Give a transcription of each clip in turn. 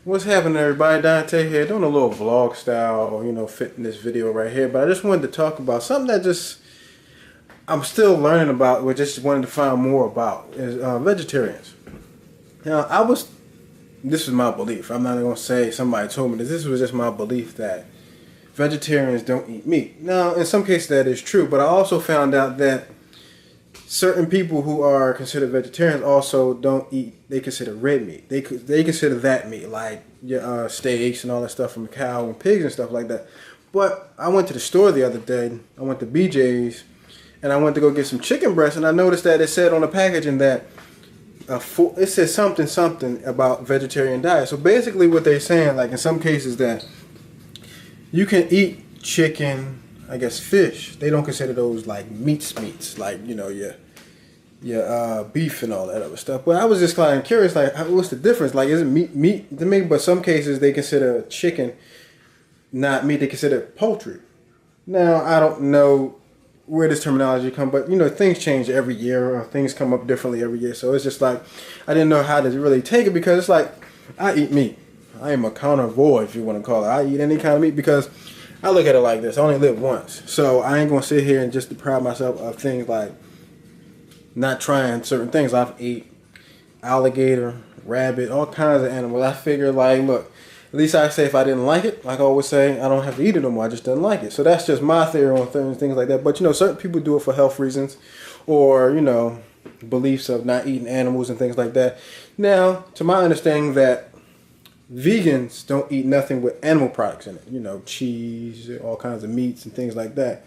What's happening, everybody? Dante here, doing a little vlog style or fitness video right here. But I just wanted to talk about something that just I'm still learning about, or just wanted to find more about, is vegetarians. Now, this is my belief. I'm not gonna say somebody told me this. This was just my belief that vegetarians don't eat meat. Now, in some cases that is true, but I also found out that certain people who are considered vegetarians also don't eat. They consider red meat. They consider that meat, like your steaks and all that stuff from cow and pigs and stuff like that. But I went to the store the other day. I went to BJ's and I went to go get some chicken breast, and I noticed that it said on the packaging that it said something about vegetarian diet. So basically, what they're saying, like in some cases, that you can eat chicken, I guess fish. They don't consider those like meats, like your beef and all that other stuff. But I was just kind of curious, like what's the difference? Like, is it meat to me? But some cases they consider chicken not meat. They consider poultry. Now I don't know where this terminology come, but things change every year, or things come up differently every year. So it's just like I didn't know how to really take it, because it's like I eat meat. I am a carnivore, if you want to call it. I eat any kind of meat because I look at it like this. I only live once. So I ain't going to sit here and just deprive myself of things like not trying certain things. I've ate alligator, rabbit, all kinds of animals. I figure, like, look, at least I say if I didn't like it, like I always say, I don't have to eat it no more. I just didn't like it. So that's just my theory on things like that. But, certain people do it for health reasons, or, beliefs of not eating animals and things like that. Now, to my understanding, that vegans don't eat nothing with animal products in it. Cheese, all kinds of meats and things like that.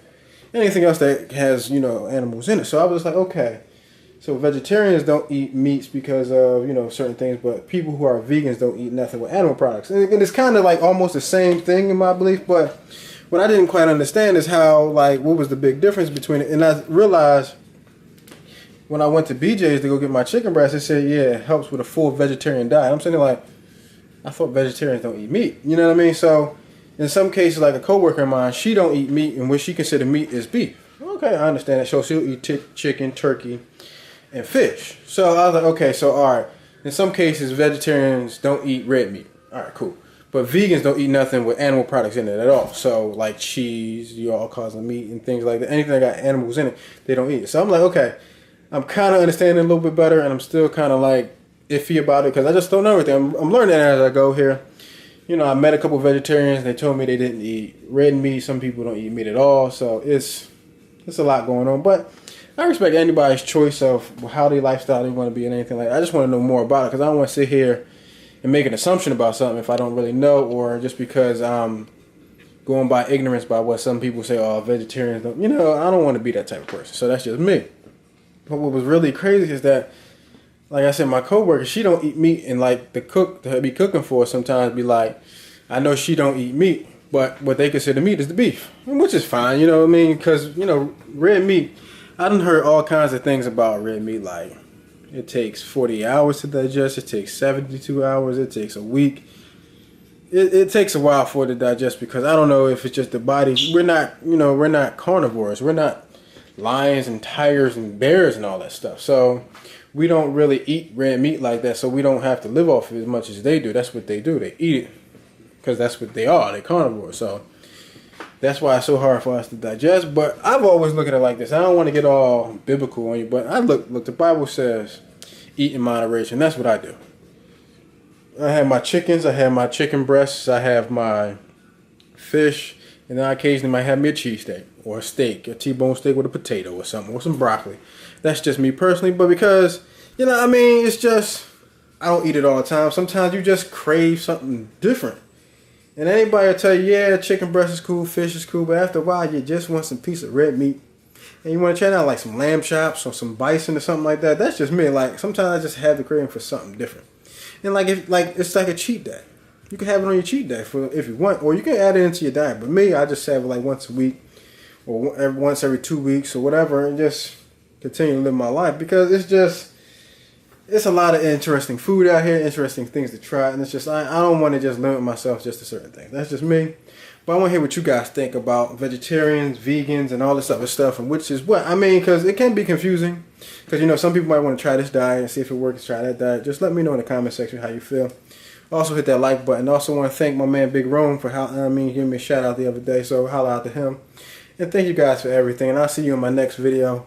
Anything else that has, animals in it. So I was like, okay. So vegetarians don't eat meats because of, certain things, but people who are vegans don't eat nothing with animal products. And it's kind of like almost the same thing in my belief, but what I didn't quite understand is how, like, what was the big difference between it. And I realized when I went to BJ's to go get my chicken breast, it said, yeah, it helps with a full vegetarian diet. I'm sitting there like, I thought vegetarians don't eat meat. You know what I mean? So in some cases, like a coworker of mine, she don't eat meat, and what she consider meat is beef. Okay, I understand that. So she'll eat chicken, turkey, and fish. So I was like, okay, so all right. In some cases, vegetarians don't eat red meat. All right, cool. But vegans don't eat nothing with animal products in it at all. So like cheese, all kinds of meat and things like that. Anything that got animals in it, they don't eat it. So I'm like, okay, I'm kind of understanding a little bit better, and I'm still kind of like iffy about it because I just don't know everything. I'm learning as I go here. I met a couple of vegetarians. They told me they didn't eat red meat. Some people don't eat meat at all. So it's a lot going on. But I respect anybody's choice of how their lifestyle they want to be and anything like that. I just want to know more about it, because I don't want to sit here and make an assumption about something if I don't really know, or just because I'm going by ignorance by what some people say, oh, vegetarians don't. I don't want to be that type of person. So that's just me. But what was really crazy is that, like I said, my coworker, she don't eat meat, and like the cook that I be cooking for sometimes be like, I know she don't eat meat, but what they consider meat is the beef, which is fine, what I mean? Because, red meat, I done heard all kinds of things about red meat, like it takes 40 hours to digest, it takes 72 hours, it takes a week. It takes a while for it to digest, because I don't know if it's just the body. We're not carnivores. We're not lions and tigers and bears and all that stuff. So we don't really eat red meat like that, so we don't have to live off it as much as they do. That's what they do. They eat it because that's what they are. They're carnivores. So that's why it's so hard for us to digest. But I've always looked at it like this. I don't want to get all biblical on you, but I look, the Bible says eat in moderation. That's what I do. I have my chickens. I have my chicken breasts. I have my fish. And then I occasionally might have me a cheesesteak or a steak, a T-bone steak with a potato or something, or some broccoli. That's just me personally. But because, it's just, I don't eat it all the time. Sometimes you just crave something different. And anybody will tell you, yeah, chicken breast is cool, fish is cool, but after a while, you just want some piece of red meat. And you want to try out like some lamb chops or some bison or something like that. That's just me. Like, sometimes I just have the craving for something different. And it's like a cheat day. You can have it on your cheat day if you want, or you can add it into your diet. But me, I just have it like once a week, or once every 2 weeks, or whatever, and just continue to live my life, because it's a lot of interesting food out here, interesting things to try, and it's just I don't want to just limit myself just to certain things. That's just me. But I want to hear what you guys think about vegetarians, vegans, and all this other stuff, and which is what I mean, because it can be confusing. Because some people might want to try this diet and see if it works. Try that diet. Just let me know in the comment section how you feel. Also hit that like button. Also want to thank my man Big Rome for giving me a shout out the other day. So holla out to him. And thank you guys for everything. And I'll see you in my next video.